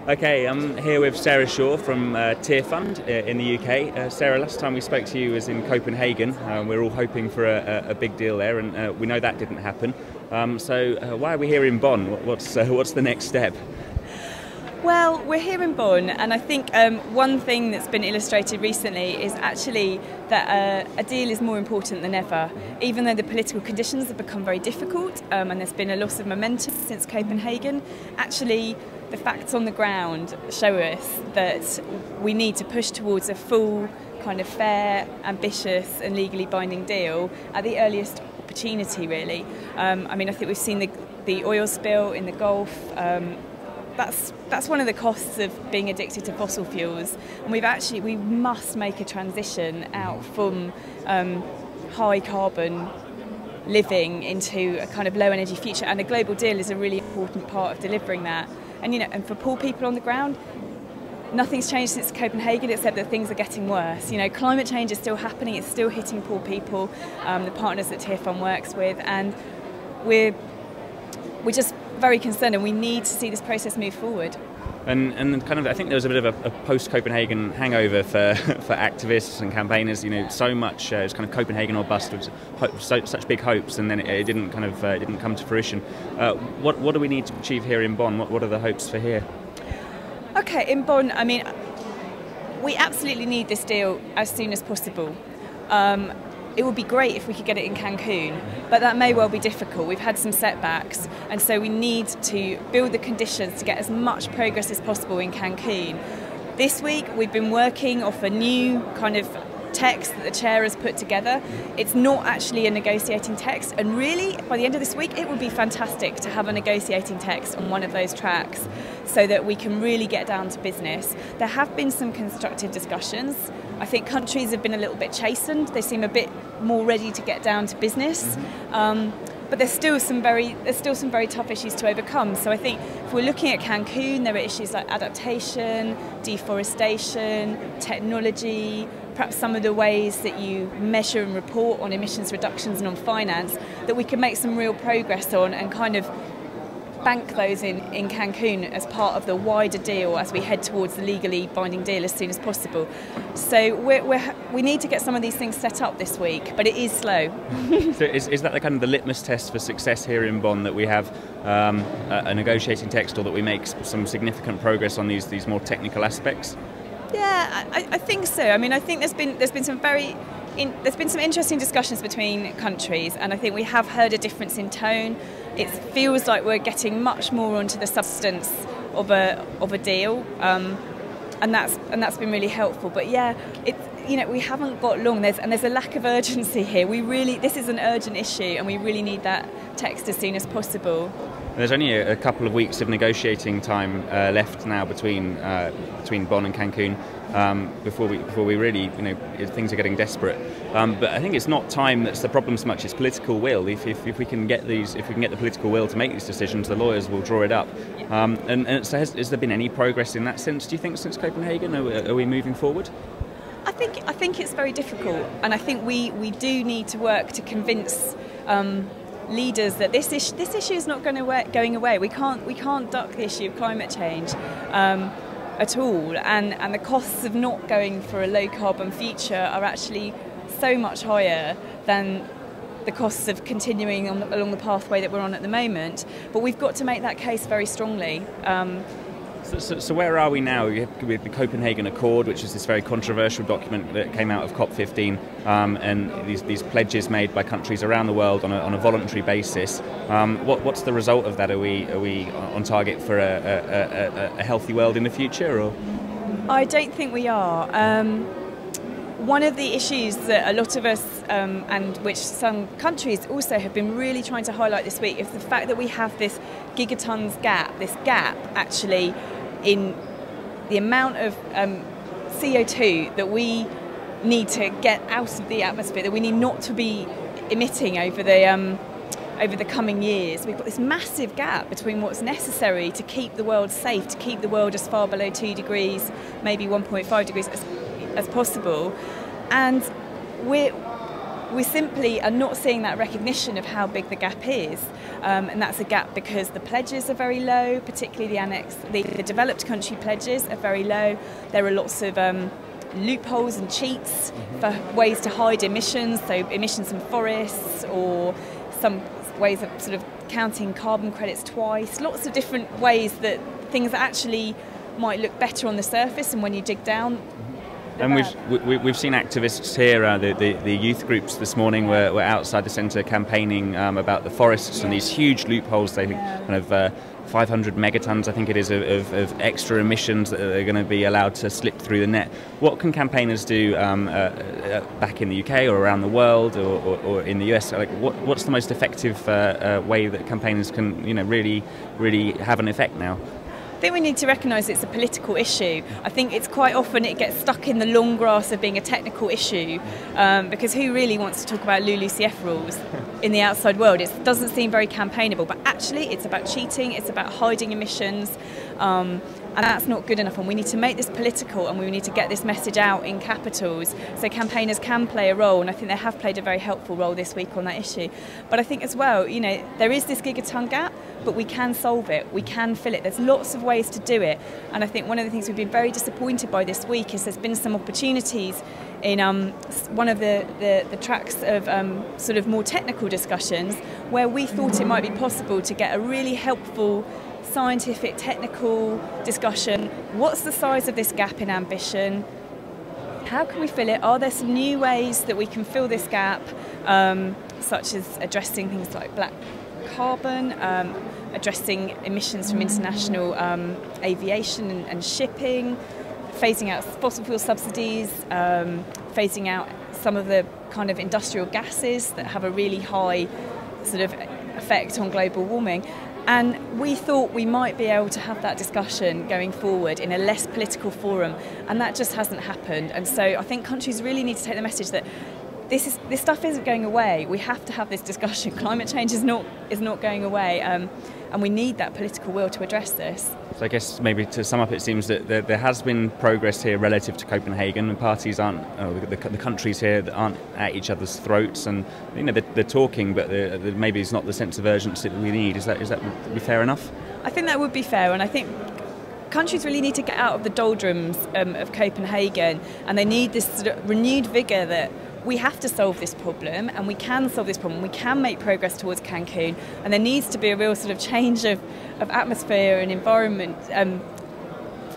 Okay, I'm here with Sara from Tearfund in the UK. Sara, last time we spoke to you was in Copenhagen. We're all hoping for a big deal there, and we know that didn't happen. So why are we here in Bonn? What's the next step? Well, we're here in Bonn, and I think one thing that's been illustrated recently is actually that a deal is more important than ever. Even though the political conditions have become very difficult and there's been a loss of momentum since Copenhagen, actually the facts on the ground show us that we need to push towards a full, kind of fair, ambitious and legally binding deal at the earliest opportunity, really. I think we've seen the oil spill in the Gulf. That's one of the costs of being addicted to fossil fuels, and we must make a transition out from high carbon living into a kind of low energy future, and a global deal is a really important part of delivering that. And for poor people on the ground, nothing's changed since Copenhagen except that things are getting worse. Climate change is still happening, it's still hitting poor people, the partners that Tearfund works with, and we're just very concerned, and we need to see this process move forward. And kind of, I think there was a bit of a post-Copenhagen hangover for activists and campaigners. So much it was kind of Copenhagen or bust, with such big hopes, and then it didn't come to fruition. What do we need to achieve here in Bonn? What are the hopes for here? Okay, in Bonn, we absolutely need this deal as soon as possible. It would be great if we could get it in Cancun, but that may well be difficult. We've had some setbacks, and so we need to build the conditions to get as much progress as possible in Cancun. This week we've been working off a new kind of text that the chair has put together. It's not actually a negotiating text, and really by the end of this week it would be fantastic to have a negotiating text on one of those tracks so that we can really get down to business. There have been some constructive discussions. I think countries have been a little bit chastened. They seem a bit more ready to get down to business. But there's still some very tough issues to overcome. So I think if we're looking at Cancun, there are issues like adaptation, deforestation, technology, perhaps some of the ways that you measure and report on emissions reductions and on finance that we can make some real progress on and kind of bank those in Cancun as part of the wider deal as we head towards the legally binding deal as soon as possible. So we need to get some of these things set up this week, but it is slow. So is that the kind of the litmus test for success here in Bonn, that we have a negotiating text, or that we make some significant progress on these more technical aspects? Yeah, I think so. I think there's been some interesting discussions between countries, and I think we have heard a difference in tone. It feels like we're getting much more onto the substance of a deal, and that's been really helpful. But yeah, we haven't got long. There's a lack of urgency here. This is an urgent issue, and we really need that text as soon as possible. There's only a couple of weeks of negotiating time left now between Bonn and Cancun before we really, things are getting desperate. But I think it's not time that's the problem so much; it's political will. If we can get the political will to make these decisions, the lawyers will draw it up. And so has there been any progress in that sense, do you think, since Copenhagen? Are we moving forward? I think it's very difficult, and I think we do need to work to convince leaders that this issue is not going away. We can't duck the issue of climate change at all, and the costs of not going for a low carbon future are actually so much higher than the costs of continuing along the pathway that we're on at the moment. But we've got to make that case very strongly. So where are we now with the Copenhagen Accord, which is this very controversial document that came out of COP15, and these pledges made by countries around the world on a voluntary basis? What's the result of that? Are we on target for a healthy world in the future? Or? I don't think we are. One of the issues that a lot of us, and which some countries also have been really trying to highlight this week, is the fact that we have this gigatons gap, actually in the amount of CO2 that we need to get out of the atmosphere, that we need not to be emitting over the coming years. We've got this massive gap between what's necessary to keep the world safe, to keep the world as far below 2 degrees, maybe 1.5 degrees as possible, and we simply are not seeing that recognition of how big the gap is, and that's a gap because the pledges are very low, particularly the developed country pledges are very low. There are lots of loopholes and cheats for ways to hide emissions, so emissions from forests, or some ways of sort of counting carbon credits twice, lots of different ways that things actually might look better on the surface, and when you dig down. And we've seen activists here, the youth groups this morning were outside the centre campaigning about the forests and these huge loopholes. They kind of 500 megatons, I think it is, of extra emissions that are going to be allowed to slip through the net. What can campaigners do back in the UK or around the world or in the US? Like, what's the most effective way that campaigners can, really have an effect now? I think we need to recognise it's a political issue. I think it's quite often it gets stuck in the long grass of being a technical issue, because who really wants to talk about LULUCF rules in the outside world? It doesn't seem very campaignable, but actually it's about cheating, it's about hiding emissions, and that's not good enough, and we need to make this political, and we need to get this message out in capitals so campaigners can play a role, and I think they have played a very helpful role this week on that issue. But I think as well, there is this gigaton gap, but we can solve it, we can fill it. There's lots of ways to do it, and I think one of the things we've been very disappointed by this week is there's been some opportunities in one of the tracks of sort of more technical discussions where we thought it might be possible to get a really helpful scientific, technical discussion. What's the size of this gap in ambition? How can we fill it? Are there some new ways that we can fill this gap, such as addressing things like black carbon, addressing emissions from international aviation and shipping, phasing out fossil fuel subsidies, phasing out some of the kind of industrial gases that have a really high sort of effect on global warming. And we thought we might be able to have that discussion going forward in a less political forum, and that just hasn't happened. And so I think countries really need to take the message that this stuff isn't going away. We have to have this discussion. Climate change is not going away, and we need that political will to address this. So I guess maybe to sum up, it seems that there has been progress here relative to Copenhagen, and parties aren't, the countries here that aren't at each other's throats, and they're talking, but maybe it's not the sense of urgency that we need. Is that fair enough? I think that would be fair, and I think countries really need to get out of the doldrums of Copenhagen, and they need this sort of renewed vigour that we have to solve this problem, and we can solve this problem. We can make progress towards Cancun, and there needs to be a real sort of change of atmosphere and environment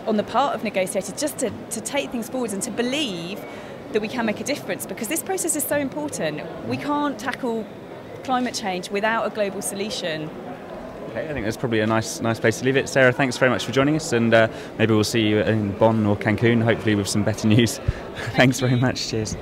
on the part of negotiators, just to take things forward and to believe that we can make a difference, because this process is so important. We can't tackle climate change without a global solution. Okay, I think that's probably a nice place to leave it. Sarah, thanks very much for joining us, and maybe we'll see you in Bonn or Cancun, hopefully with some better news. Thanks very much. Cheers.